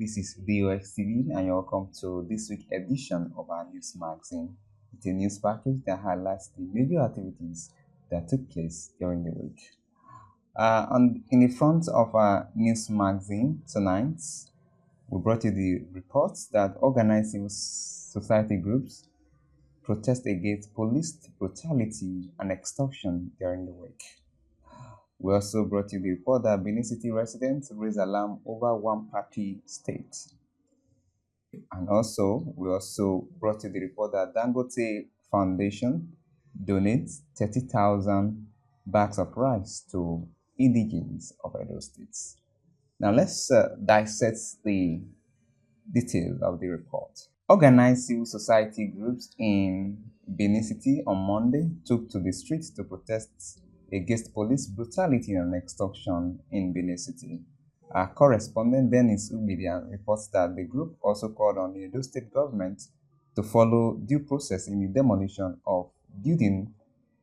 This is VOV TV, and you're welcome to this week's edition of our news magazine. It's a news package that highlights the major activities that took place during the week. In the front of our news magazine tonight, we brought you the reports that organized civil society groups protest against police brutality and extortion during the week. We also brought you the report that Benin City residents raise alarm over one-party state. And we also brought you the report that Dangote Foundation donates 30,000 bags of rice to indigents of Edo State. Now let's dissect the details of the report. Organized civil society groups in Benin City on Monday took to the streets to protest against police brutality and extortion in Benin City. Our correspondent Dennis Ubidian reports that the group also called on the Edo State Government to follow due process in the demolition of building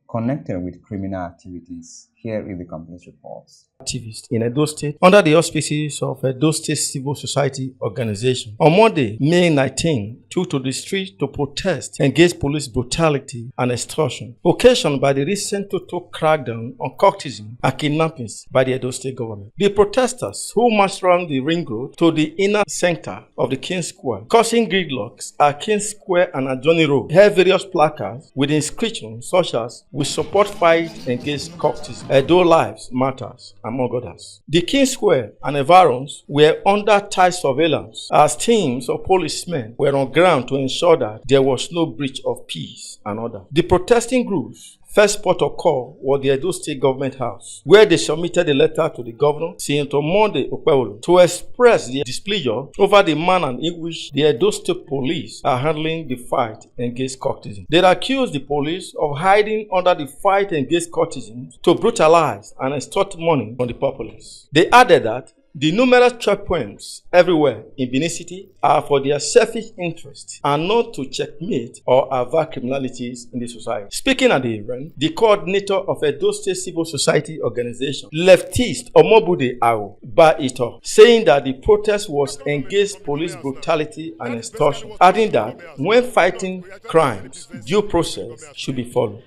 connected with criminal activities. Here is the company's reports. Activists in Edo State under the auspices of Edo State Civil Society Organization. On Monday, May 19, took to the street to protest against police brutality and extortion, occasioned by the recent total crackdown on cultism and kidnappings by the Edo State Government. The protesters, who marched around the ring road to the inner center of the King Square, causing gridlocks at King Square and at Johnny Road, held various placards with inscriptions such as "We support fight against cultism. Edo lives matters," among others. The King Square and environs were under tight surveillance as teams of policemen were on ground to ensure that there was no breach of peace and order. The protesting groups' first port of call was the Edo State Government House, where they submitted a letter to the governor, Senator Monday Okpewolo, to express their displeasure over the manner in which the Edo State Police are handling the fight against cultism. They accused the police of hiding under the fight against cultism to brutalize and extort money from the populace. They added that the numerous checkpoints everywhere in Benin City are for their selfish interest and not to checkmate or avert criminalities in the society. Speaking at the event, the coordinator of Edo State Civil Society Organization, Leftist Omobude Ao Ba-Ito, saying that the protest was against police brutality and extortion, adding that when fighting crimes, due process should be followed.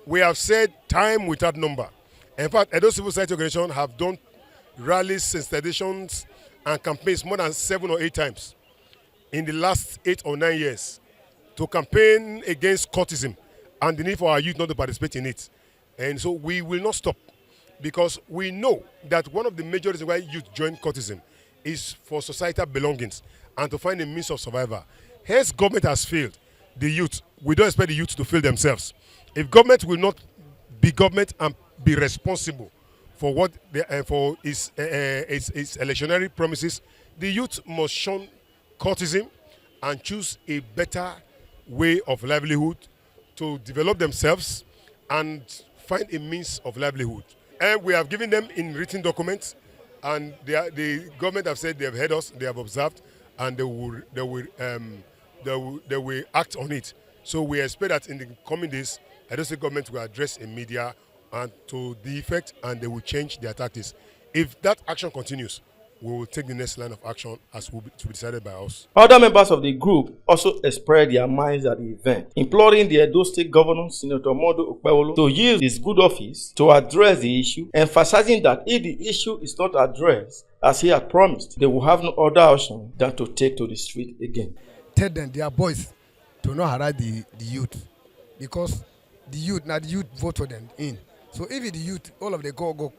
We have said time without number. In fact, Edo Civil Society Organization have done rallies, sensitizations, and campaigns more than 7 or 8 times in the last 8 or 9 years to campaign against cultism and the need for our youth not to participate in it. And so we will not stop, because we know that one of the major reasons why youth join cultism is for societal belongings and to find a means of survival. Hence, government has failed the youth. We don't expect the youth to fail themselves. If government will not be government and be responsible for what for its electionary promises, the youth must shun cultism and choose a better way of livelihood to develop themselves and find a means of livelihood. And we have given them in written documents, and the government have said they have heard us, they have observed, and they will act on it. So we expect that in the coming days, Edo State government will address in media and to the effect, and they will change their tactics. If that action continues, we will take the next line of action as will be decided by us. Other members of the group also expressed their minds at the event, imploring the Edo State Governor, Senator Monday Okpewolo, to use his good office to address the issue, emphasizing that if the issue is not addressed as he had promised, they will have no other option than to take to the street again. Tell them, their boys, to not harass the youth, because the youth vote for them in. So if the youth, all of them go,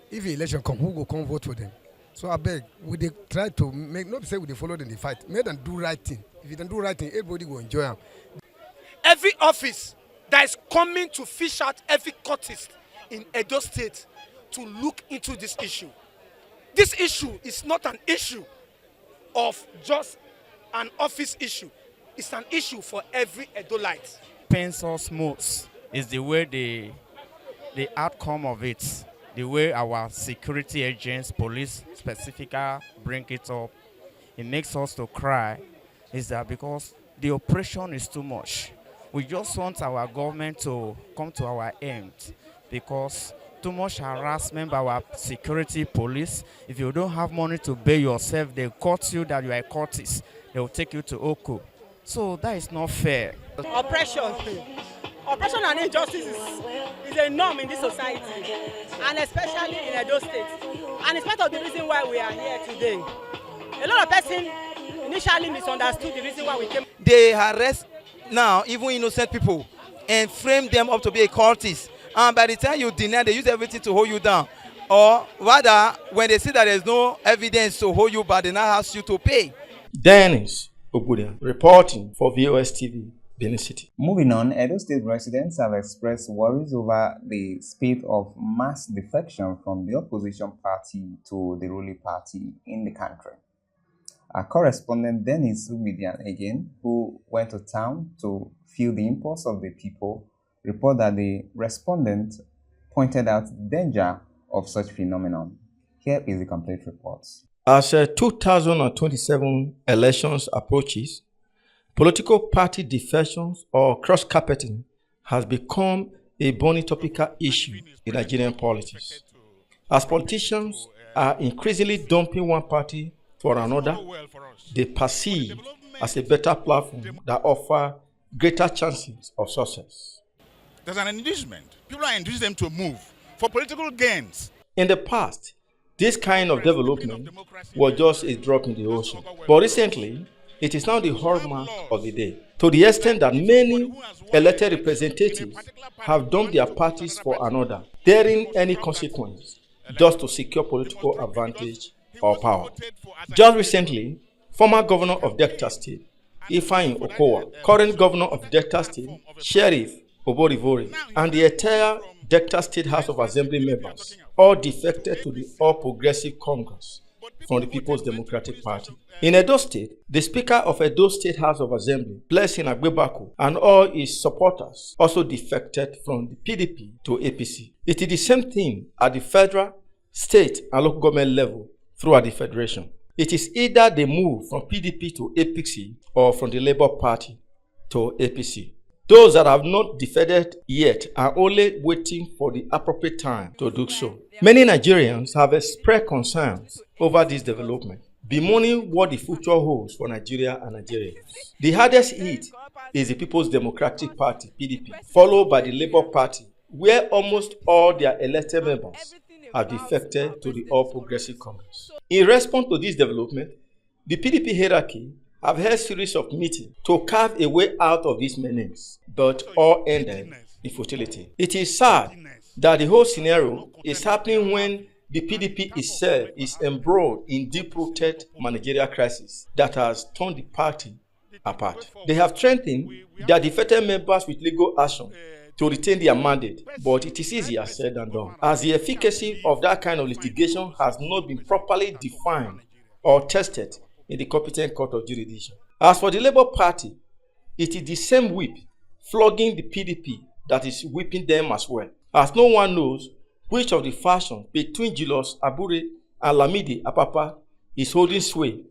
if the election come, who go come vote for them? So I beg, would they try to make, not say would they follow them in the fight, make them do right thing. If you don't do right thing, everybody will enjoy them. Every office that is coming to fish out every cultist in Edo State to look into this issue. This issue is not an issue of just an office issue. It's an issue for every Edolite. Pains us most is the way the outcome of it, the way our security agents, police specifically bring it up. It makes us to cry, is that because the oppression is too much. We just want our government to come to our end, because too much harassment by our security police. If you don't have money to bail yourself, they caught you that you are a cultist. They will take you to Oko. So that is not fair. Oppression. Oppression and injustice is a norm in this society, and especially in Edo State. And it's part of the reason why we are here today. A lot of persons initially misunderstood the reason why we came. They arrest now even innocent people and frame them up to be a cultist. And by the time you deny, they use everything to hold you down. Or rather, when they see that there's no evidence to hold you back, they now ask you to pay. Dennis Obudia, reporting for VOV TV, Benin City. Moving on, Edo State residents have expressed worries over the spate of mass defection from the opposition party to the ruling party in the country. Our correspondent Dennis Obudia again, who went to town to feel the impulse of the people, report that the respondent pointed out the danger of such phenomenon. Here is the complete report. As 2027 elections approaches, political party defections or cross-carpeting has become a burning topical issue in Nigerian politics. As politicians are increasingly dumping one party for another, they perceive as a better platform that offers greater chances of success. There's an inducement. People are inducing them to move for political gains. In the past, this kind of development was just a drop in the ocean. But recently, it is now the hallmark of the day, to the extent that many elected representatives have dumped their parties for another, daring any consequence, just to secure political advantage or power. Just recently, former governor of Delta State, Ifeanyi Okowa, current governor of Delta State, Sheriff Oborivori, and the entire Delta State House of Assembly members all defected to the All Progressive Congress from the People's Democratic Party. In Edo State, the Speaker of Edo State House of Assembly, Blessing Agbebaku, and all his supporters also defected from the PDP to APC. It is the same thing at the federal, state, and local government level throughout the federation. It is either they move from PDP to APC or from the Labour Party to APC. Those that have not defected yet are only waiting for the appropriate time to do so. Many Nigerians have expressed concerns over this development, bemoaning what the future holds for Nigeria and Nigerians. The hardest hit is the People's Democratic Party, PDP, followed by the Labour Party, where almost all their elected members have defected to the All Progressive Congress. In response to this development, the PDP hierarchy have held a series of meetings to carve a way out of these menace, but all ended in futility. It is sad that the whole scenario is happening when the PDP itself is embroiled in deep-rooted managerial crisis that has torn the party apart. They have strengthened their defected members with legal action to retain their mandate, but it is easier said than done, as the efficacy of that kind of litigation has not been properly defined or tested in the competent court of jurisdiction. As for the Labour Party, it is the same whip flogging the PDP that is whipping them as well, as no one knows which of the factions between Julius Abure and Lamidi Apapa is holding sway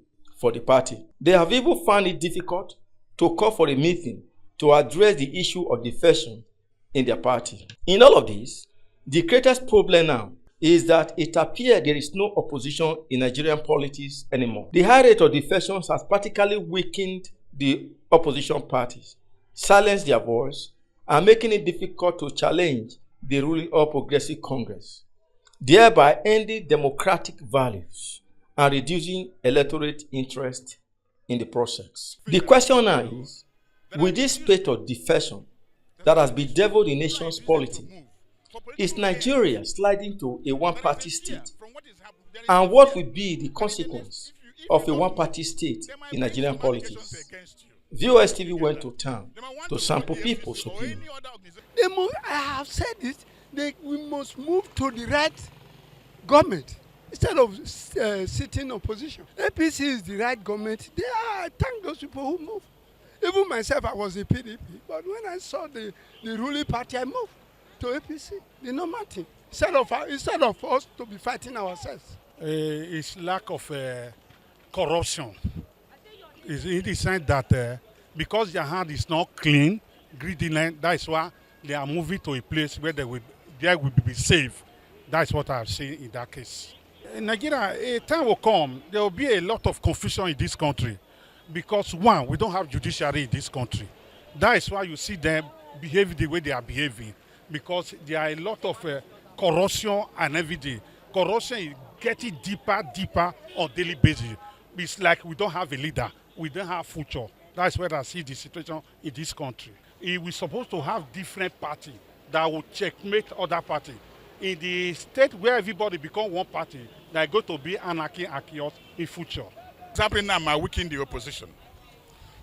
for the party. They have even found it difficult to call for a meeting to address the issue of defection in their party. In all of this, the greatest problem now is that it appears there is no opposition in Nigerian politics anymore. The high rate of defections has practically weakened the opposition parties, silenced their voice, and making it difficult to challenge the ruling All Progressive Congress, thereby ending democratic values and reducing electorate interest in the process. The question now is, with this spate of defection that has bedeviled the nation's politics, is Nigeria sliding to a one-party state? And what will be the consequence of a one-party state in Nigerian politics? VOV TV went to town to sample people's opinion. I have said it, we must move to the right government instead of sitting opposition. APC is the right government. I thank those people who move. Even myself, I was a PDP, but when I saw the ruling party, I moved to APC, the normal thing, instead of us to be fighting ourselves. It's lack of corruption. It's in the sense that because their hand is not clean, greediness, that is why they are moving to a place where they will be safe. That's what I've seen in that case. In Nigeria, a time will come, there will be a lot of confusion in this country because, one, we don't have judiciary in this country. That is why you see them behave the way they are behaving, because there are a lot of corruption and everything. Corruption is getting deeper on daily basis. It's like we don't have a leader. We don't have future. That's where I see the situation in this country. We're supposed to have different parties that will checkmate other parties. In the state where everybody become one party, there going to be anarchy and chaos in future. It's happening now, my weakening the opposition.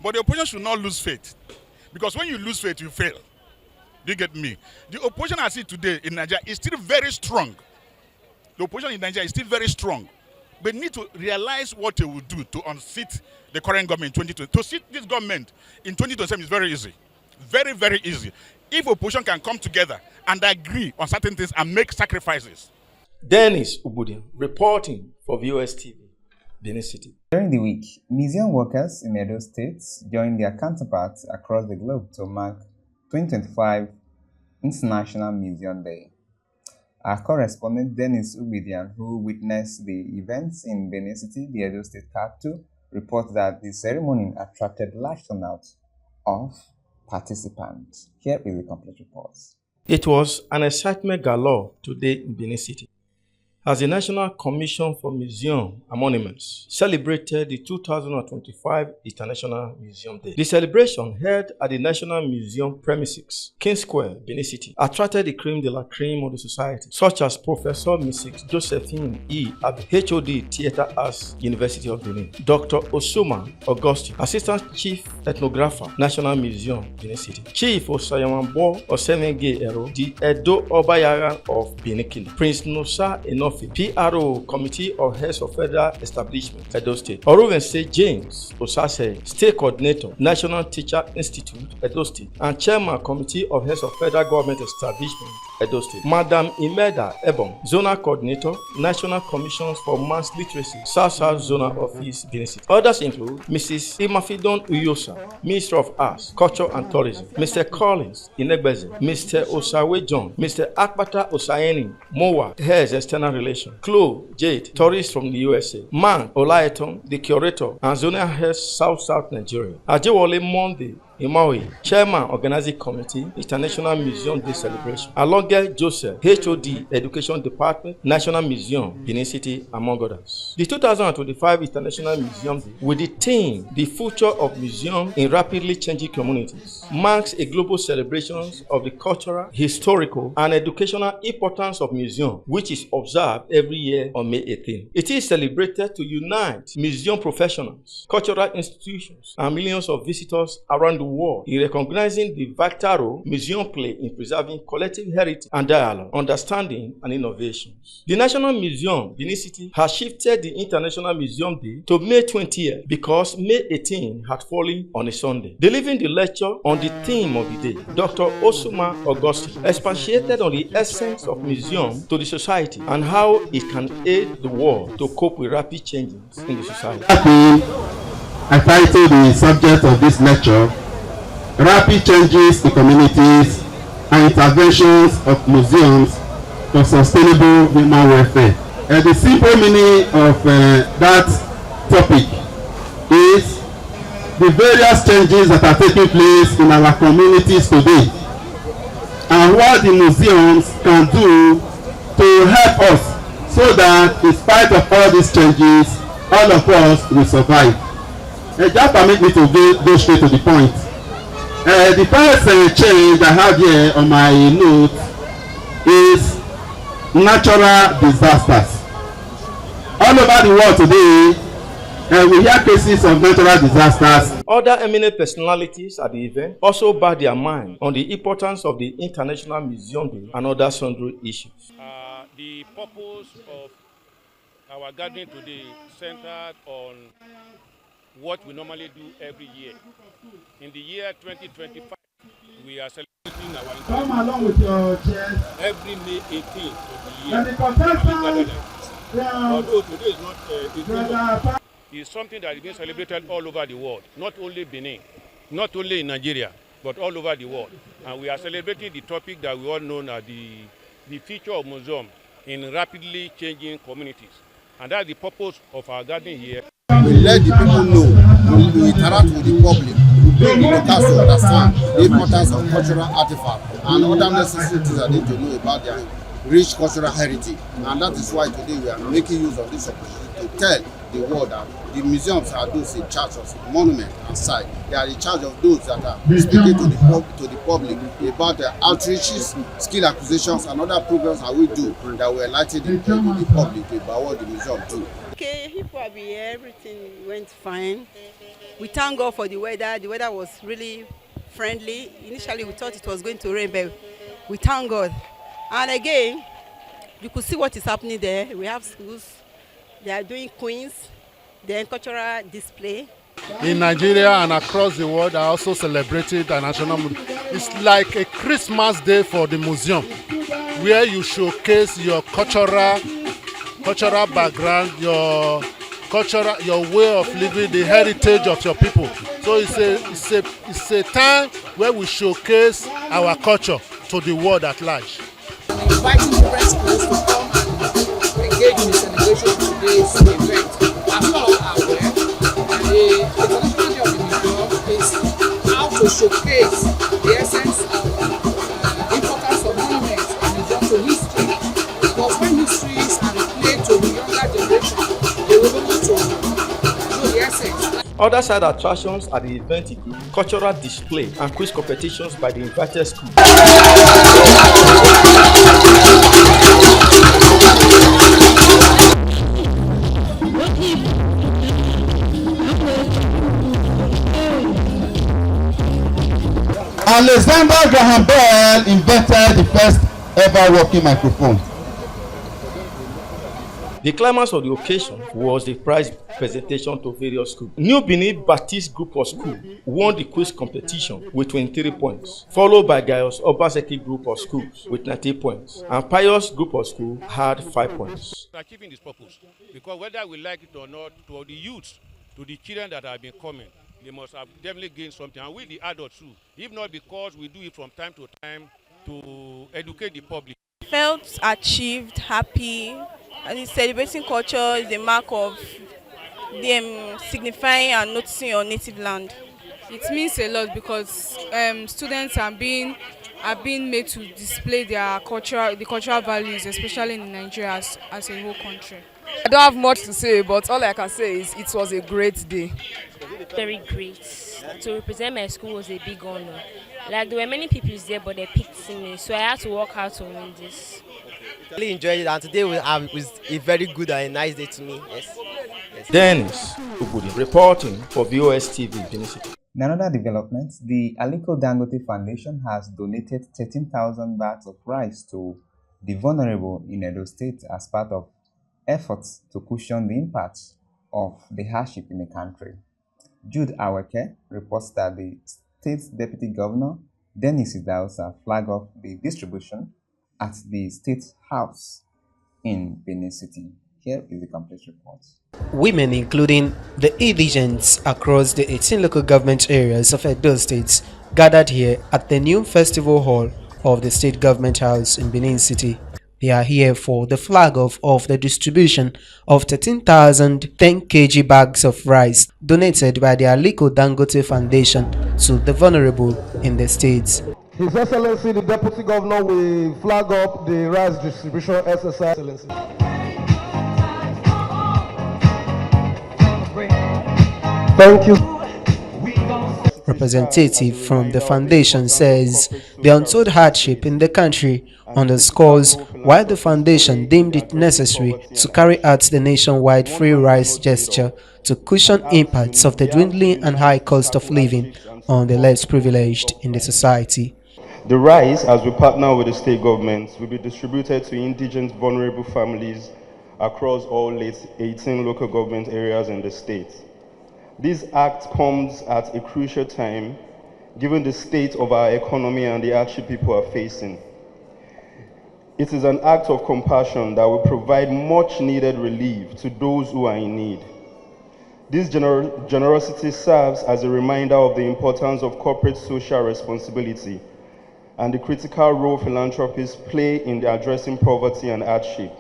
But the opposition should not lose faith. Because when you lose faith, you fail. Do you get me? The opposition I see today in Nigeria is still very strong. The opposition in Nigeria is still very strong. But need to realize what they will do to unseat the current government in 2020. To seat this government in 2027 is very easy. Very, very easy. If opposition can come together and agree on certain things and make sacrifices. Dennis Ubudi, reporting for VOV TV, Benin City. During the week, museum workers in Edo State joined their counterparts across the globe to mark 2025 International Museum Day. Our correspondent Dennis Ubidian, who witnessed the events in Benin City, the Edo State capital, reports that the ceremony attracted large turnouts of participants. Here is the complete report. It was an excitement galore today in Benin City, as the National Commission for Museum and Monuments celebrated the 2025 International Museum Day. The celebration held at the National Museum premises, King Square, Benin City, attracted the creme de la creme of the society, such as Professor Mrs. Josephine E. Abe, HOD, Theatre Arts, University of Benin, Dr. Osuma Augustine, Assistant Chief Ethnographer, National Museum, Benin City, Chief Osayamambo Osemenge Ero, the Edo Obayara of Benin Kili, Prince Nusa Enof, PRO, Committee of Heads of Federal Establishment, Edo State. Oruven State James Osase, State Coordinator, National Teacher Institute, Edo State, and Chairman, Committee of Heads of Federal Government Establishment, Edo State. Madam Imeda Ebon, Zonal Coordinator, National Commissions for Mass Literacy, South Zonal Office, Benin City. Others include Mrs. Imafidon Uyosa, Minister of Arts, Culture and Tourism, Mr. Collins Inegbeze, Mr. Osawe John, Mr. Akbata Osayeni Mowa, Heads External Relations, Chloe Jade, tourist from the USA, Man Olaeton, the curator, and Zonal Head South Nigeria. Ajewole Monday Imawi, Chairman, Organizing Committee, International Museum Day Celebration. Alonge Joseph, HOD, Education Department, National Museum, Benin City, among others. The 2025 International Museum Day, with the theme, The Future of Museum in Rapidly Changing Communities, marks a global celebration of the cultural, historical, and educational importance of museum, which is observed every year on May 18. It is celebrated to unite museum professionals, cultural institutions, and millions of visitors around the world in recognizing the vital role museum play in preserving collective heritage and dialogue, understanding, and innovations. The National Museum, Benin City, has shifted the International Museum Day to May 20th because May 18 had fallen on a Sunday. Delivering the lecture on the theme of the day, Dr. Osuma Augustine expatiated on the essence of museum to the society and how it can aid the world to cope with rapid changes in the society. I titled the subject of this lecture, Rapid Changes in Communities and Interventions of Museums for Sustainable Human Welfare. The simple meaning of that topic is the various changes that are taking place in our communities today and what the museums can do to help us so that in spite of all these changes, all of us will survive. Just permit me to go straight to the point. The first change I have here on my note is natural disasters. All over the world today, we hear cases of natural disasters. Other eminent personalities at the event also bear their mind on the importance of the International Museum Day and other sundry issues. The purpose of our gathering today centered on what we normally do every year. In the year 2025, we are celebrating our Come along with your chairs. every May 18th of the year. Although today is not it's something that is being celebrated all over the world, not only Benin, not only in Nigeria, but all over the world. And we are celebrating the topic that we all know as the future of museum in rapidly changing communities. And that's the purpose of our gathering here. We let the people know, we interact with the public, we bring the locals to understand the importance of cultural artifacts and other necessary things that they need to know about their rich cultural heritage. And that is why today we are making use of this opportunity to tell the world that the museums are those in charge of monument and site. They are in charge of those that are speaking to the public about the outreaches, skill acquisitions, and other programs that we do that will enlighten the public about what the museum do. Okay, people are here, everything went fine. We thank God for the weather. The weather was really friendly. Initially we thought it was going to rain, but we thank God. And again, you could see what is happening there. We have schools, they are doing queens, then cultural display. In Nigeria and across the world, I also celebrated a national. It's like a Christmas day for the museum, where you showcase your cultural background, your way of living, the heritage of your people. So it's a time where we showcase our culture to the world at large. Inviting different schools to come and engage in the celebration of today's event. As you all are aware, the traditional day of the museum is how to showcase the essence of importance of monuments and museums to history. Because when histories are replayed to the younger generation, they will be able to know the essence. Other side attractions at the event include cultural display and quiz competitions by the invited schools. Alexander Graham Bell invented the first ever working microphone. The climax of the occasion was the prize presentation to various schools. New Benin Baptist Group of Schools won the quiz competition with 23 points, followed by Gaius Obaseki Group of Schools with 90 points, and Pius Group of Schools had 5 points. Achieving this purpose, because whether we like it or not, to the youth, to the children that have been coming, they must have definitely gained something, and we the adults too, if not because we do it from time to time to educate the public. Felt achieved, happy, and celebrating culture is a mark of them signifying and noticing your native land. It means a lot because students are being made to display their the cultural values, especially in Nigeria as a whole country. I don't have much to say, but all I can say is it was a great day. Very great. To represent my school was a big honor. Like there were many people there, but they picked me, so I had to work hard to win this. I really enjoyed it, and today was a very good and a nice day to me. Yes. Dennis Ubudi reporting for VOV TV, Benin City. In another development, the Aliko Dangote Foundation has donated 13,000 bags of rice to the vulnerable in Edo State as part of efforts to cushion the impact of the hardship in the country. Jude Aweke reports that the state's deputy governor, Dennis Idausa, flagged off the distribution at the State House in Benin City. Here is the complete report. Women, including the indigents across the 18 local government areas of Edo State, gathered here at the new festival hall of the State Government House in Benin City. They are here for the flag-off of the distribution of 13,000 10 kg bags of rice donated by the Aliko Dangote Foundation to the vulnerable in the state. His Excellency the Deputy Governor will flag up the rice distribution exercise. Thank you. Representative from the foundation says the untold hardship in the country underscores why the foundation deemed it necessary to carry out the nationwide free rice gesture to cushion impacts of the dwindling and high cost of living on the less privileged in the society. The rice, as we partner with the state government, will be distributed to indigent vulnerable families across all 18 local government areas in the state. This act comes at a crucial time, given the state of our economy and the hardship people are facing. It is an act of compassion that will provide much needed relief to those who are in need. This generosity serves as a reminder of the importance of corporate social responsibility and the critical role philanthropists play in addressing poverty and hardship.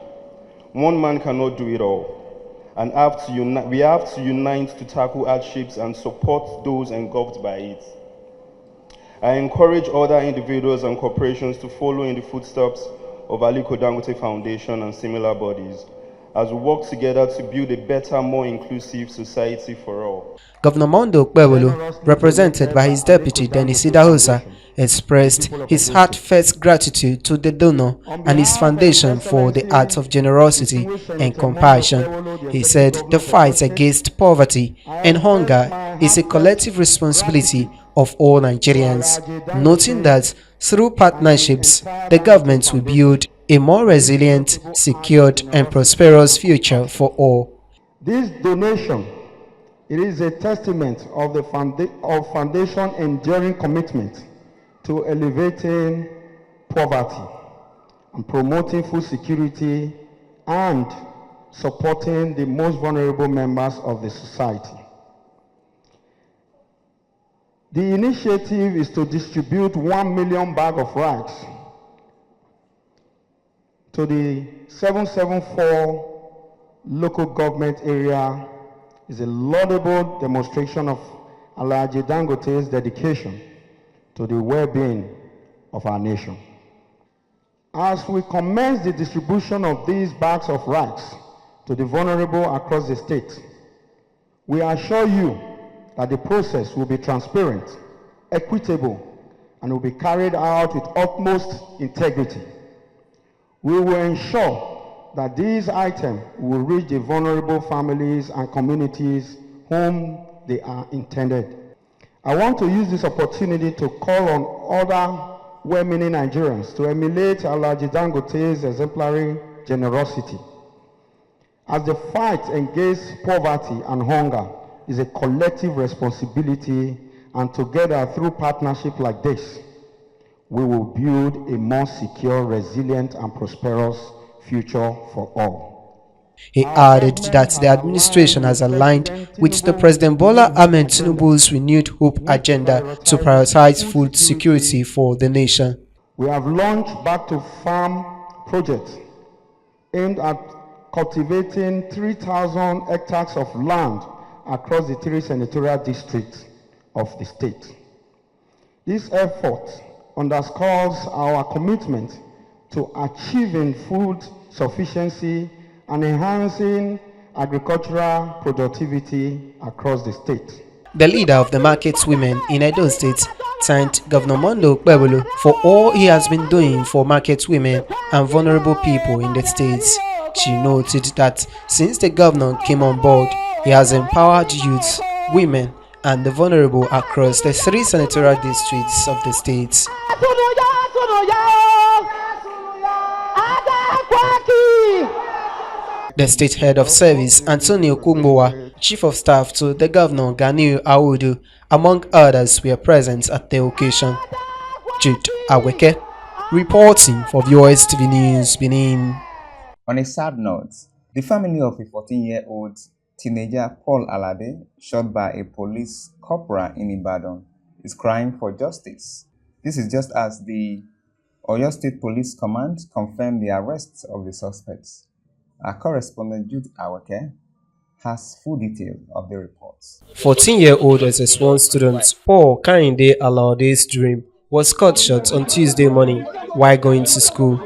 One man cannot do it all, and we have to unite to tackle hardships and support those engulfed by it. I encourage other individuals and corporations to follow in the footsteps of Aliko Dangote Foundation and similar bodies as we work together to build a better, more inclusive society for all. Governor Mondo Okpebholo, represented by his deputy Dennis Idahosa, expressed his heartfelt gratitude to the donor and his foundation for the acts of generosity and compassion. He said the fight against poverty and hunger is a collective responsibility of all Nigerians, noting that through partnerships, the government will build a more resilient, secured and prosperous future for all. This donation, it is a testament of the foundation enduring commitment to elevating poverty and promoting food security and supporting the most vulnerable members of the society. The initiative is to distribute 1 million bags of rice to the 774 local government area. Is a laudable demonstration of Alhaji Dangote's dedication to the well-being of our nation. As we commence the distribution of these bags of rice to the vulnerable across the state, we assure you that the process will be transparent, equitable, and will be carried out with utmost integrity. We will ensure that these items will reach the vulnerable families and communities whom they are intended. I want to use this opportunity to call on other well-meaning Nigerians to emulate Alhaji Dangote's exemplary generosity, as the fight against poverty and hunger is a collective responsibility, and together through partnership like this, we will build a more secure, resilient and prosperous future for all. He added that the administration has aligned with the President Bola Ahmed Tinubu's renewed hope agenda to prioritize food security for the nation. We have launched Back to Farm projects aimed at cultivating 3,000 hectares of land across the 3 senatorial districts of the state. This effort underscores our commitment to achieving food sufficiency and enhancing agricultural productivity across the state. The leader of the market women in Edo State thanked Governor Mondo Okpebholo for all he has been doing for market women and vulnerable people in the states. She noted that since the governor came on board, he has empowered youth, women, and the vulnerable across the 3 senatorial districts of the state. The state head of service, Antonio Kumbowa, chief of staff to the governor, Ganiu Audu, among others, were present at the occasion. Jude Aweke, reporting for VOV TV News, Benin. On a sad note, the family of a 14-year-old teenager, Paul Alade, shot by a police corporal in Ibadan, is crying for justice. This is just as the Oyo State Police Command confirmed the arrest of the suspects. Our correspondent Jude Aweke has full detail of the reports. 14-year-old SS1 student Paul Kehinde Alade's dream was cut short on Tuesday morning while going to school.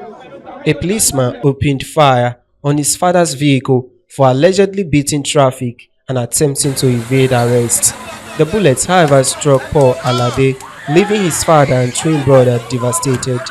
A policeman opened fire on his father's vehicle for allegedly beating traffic and attempting to evade arrest. The bullet, however, struck Paul Alade, leaving his father and twin brother devastated.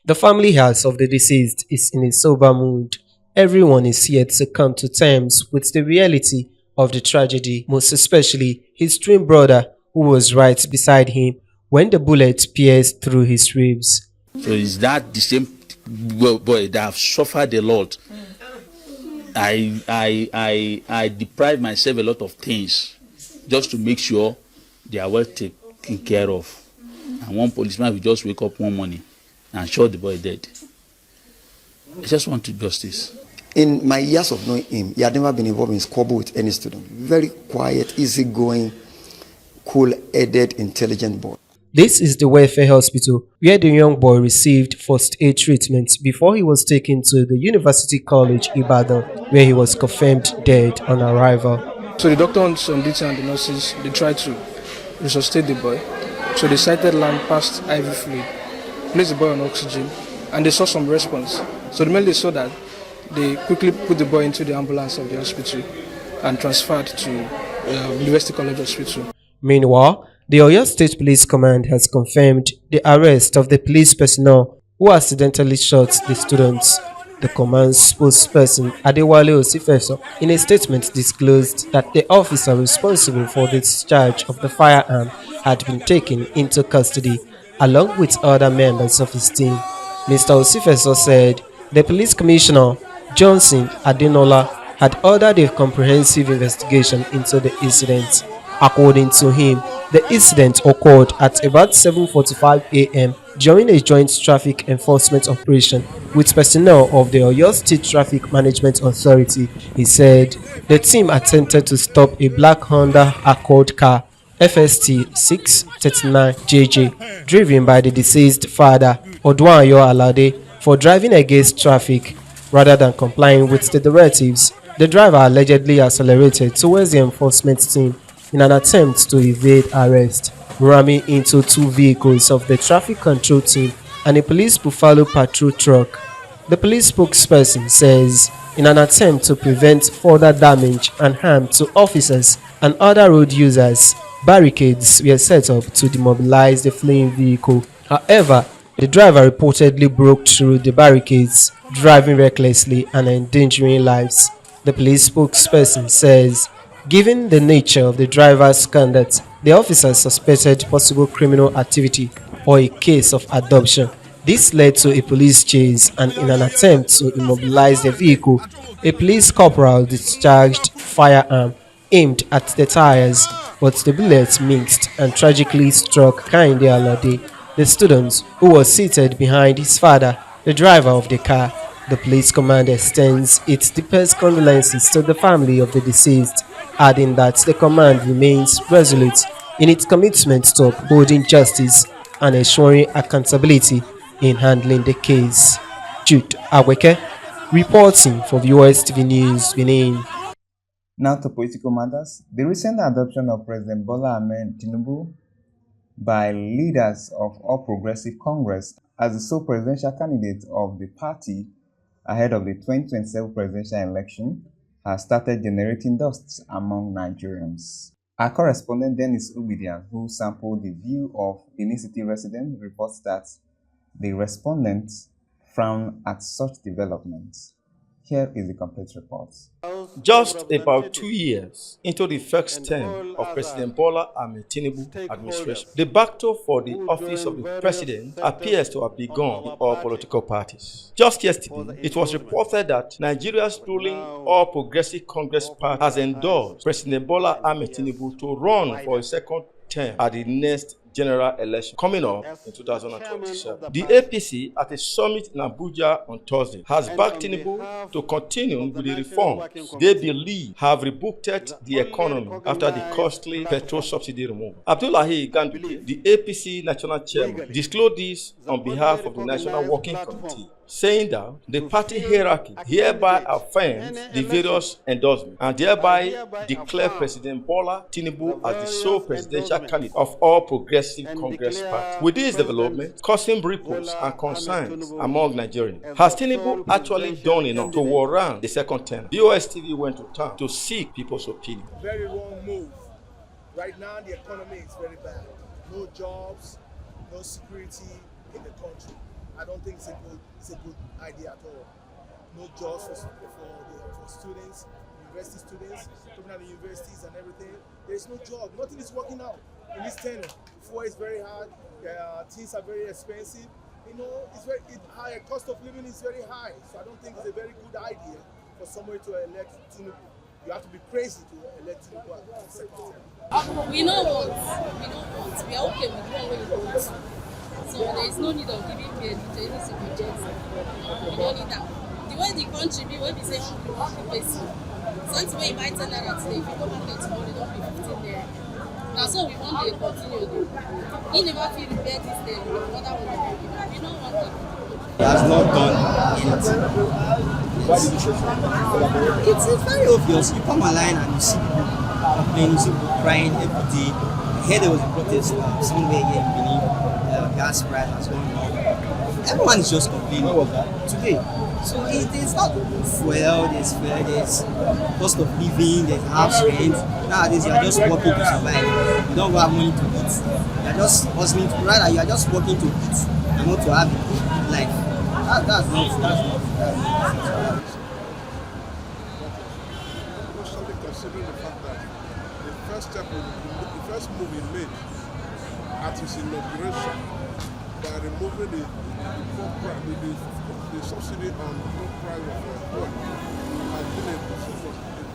The family house of the deceased is in a sober mood. Everyone is yet to come to terms with the reality of the tragedy, most especially his twin brother, who was right beside him when the bullet pierced through his ribs. So is that the same boy that have suffered a lot? I deprive myself a lot of things just to make sure they are well taken care of. And one policeman will just wake up one morning and shot the boy dead. I just want justice. In my years of knowing him, he had never been involved in squabble with any student. Very quiet, easygoing, cool-headed, intelligent boy. This is the welfare hospital where the young boy received first aid treatment before he was taken to the University College Ibadan, where he was confirmed dead on arrival. So the doctors on duty and the nurses, they tried to resuscitate the boy. So they sighted land past IV fluid, placed the boy on oxygen, and they saw some response. So the minute they saw that, they quickly put the boy into the ambulance of the hospital and transferred to University College Hospital. Meanwhile, the Oyo State Police Command has confirmed the arrest of the police personnel who accidentally shot the students. The command's spokesperson, Adewale Osifeso, in a statement disclosed that the officer responsible for the discharge of the firearm had been taken into custody along with other members of his team. Mr. Osifeso said the police commissioner, Johnson Adenola, had ordered a comprehensive investigation into the incident. According to him, the incident occurred at about 7:45 a.m. during a joint traffic enforcement operation with personnel of the Oyo State Traffic Management Authority. He said the team attempted to stop a black Honda Accord car FST 639JJ driven by the deceased father, Odunayo Alade, for driving against traffic. Rather than complying with the directives, the driver allegedly accelerated towards the enforcement team in an attempt to evade arrest, ramming into two vehicles of the traffic control team and a police Buffalo patrol truck. The police spokesperson says in an attempt to prevent further damage and harm to officers and other road users, barricades were set up to demobilize the fleeing vehicle. However, the driver reportedly broke through the barricades, driving recklessly and endangering lives. The police spokesperson says, given the nature of the driver's conduct, the officers suspected possible criminal activity or a case of adoption. This led to a police chase, and in an attempt to immobilize the vehicle, a police corporal discharged firearm aimed at the tires, but the bullets mixed and tragically struck Kainde Alade, the student who was seated behind his father, the driver of the car. The police command extends its deepest condolences to the family of the deceased, adding that the command remains resolute in its commitment to upholding justice and ensuring accountability in handling the case. Jude Aweke, reporting for VOV TV News, Benin. Now to political matters. The recent adoption of President Bola Ahmed Tinubu by leaders of All Progressive Congress as the sole presidential candidate of the party ahead of the 2027 presidential election has started generating dust among Nigerians. Our correspondent Dennis Ubidian, who sampled the view of Benin City residents, reports that the respondents frown at such developments. Here is the complete report. Just about 2 years into the first term of President Bola Ahmed Tinubu administration, the battle for the office of the president appears to have begun in all political parties. Just yesterday, it was reported that Nigeria's ruling All Progressive Congress Party has endorsed President Bola Ahmed Tinubu to run for a second term at the next general election coming up in 2027. The APC at a summit in Abuja on Thursday has backed Tinubu to continue with the reforms they believe have rebooted the economy after the costly petrol subsidy removal. Abdullahi Ganduje, the APC national chairman, disclosed this on behalf of the National Working Committee, saying that the party hierarchy hereby affirms the various endorsements and thereby declare President Bola Tinubu as the sole presidential candidate of All Progressive Congress Party. With this development causing ripples and concerns among Nigerians, has Tinubu actually done enough to warrant the second term? VOV TV went to town to seek people's opinion. Very wrong move. Right now the economy is very bad. No jobs, no security in the country. I don't think it's a good idea at all. No jobs for students, university students, coming out of universities and everything. There's no job. Nothing is working out in this tenure. Fuel is very hard. Things are very expensive. You know, it's very high. Cost of living is very high. So I don't think it's a very good idea for somebody to elect Tinubu. You have to be crazy to elect Tinubu at the second term. We know what. We are okay with one way we want. So there is no need of giving me any suggestions. We don't need that. The way the country be, when we say hungry person, something when you buy 10 naira today, if you go market tomorrow, they don't be 15 naira. Now, so we want to continue. He never feel repair this thing. Other one, we don't want that. He has not done anything. Why did you say so? It's very obvious. You come online and you see people complaining, you see people crying every day. I heard there was a protest somewhere here in Benin. Gas price has gone up. Everyone is just complaining. Where was that? Today. So it is not fuel, there's cost of living, there's house rent. Nowadays, you are just working to survive. You don't have money to eat. You are just hustling to, rather, you are just working to eat and not to have a good life. That's not. Especially considering the fact that the first move he made at his inauguration by removing the subsidy on the price of oil has been a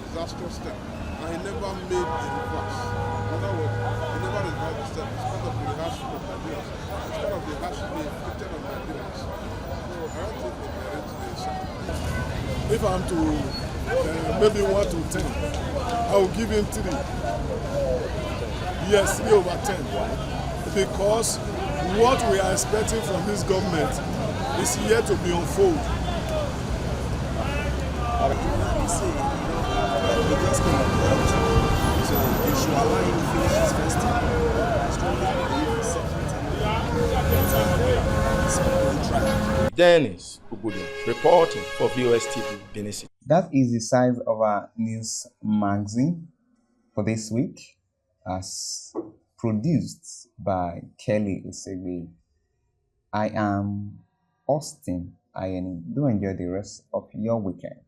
disastrous step, and he never made a reverse. In other words, he never reversed the step. It's part of the hardship of Nigerians. It's part of the hardship they inflicted on Nigerians. So I don't think the parents are acceptable. If I'm to maybe 1 to 10, I will give him 3. Yes, 3 over 10. Because what we are expecting from this government is yet to be unfolded. Dennis Ubudu, reporting for VOV TV, Benin City. That is the size of our news magazine for this week, as produced by Kelly Isegbe. I am Austin Ayeni. Do enjoy the rest of your weekend.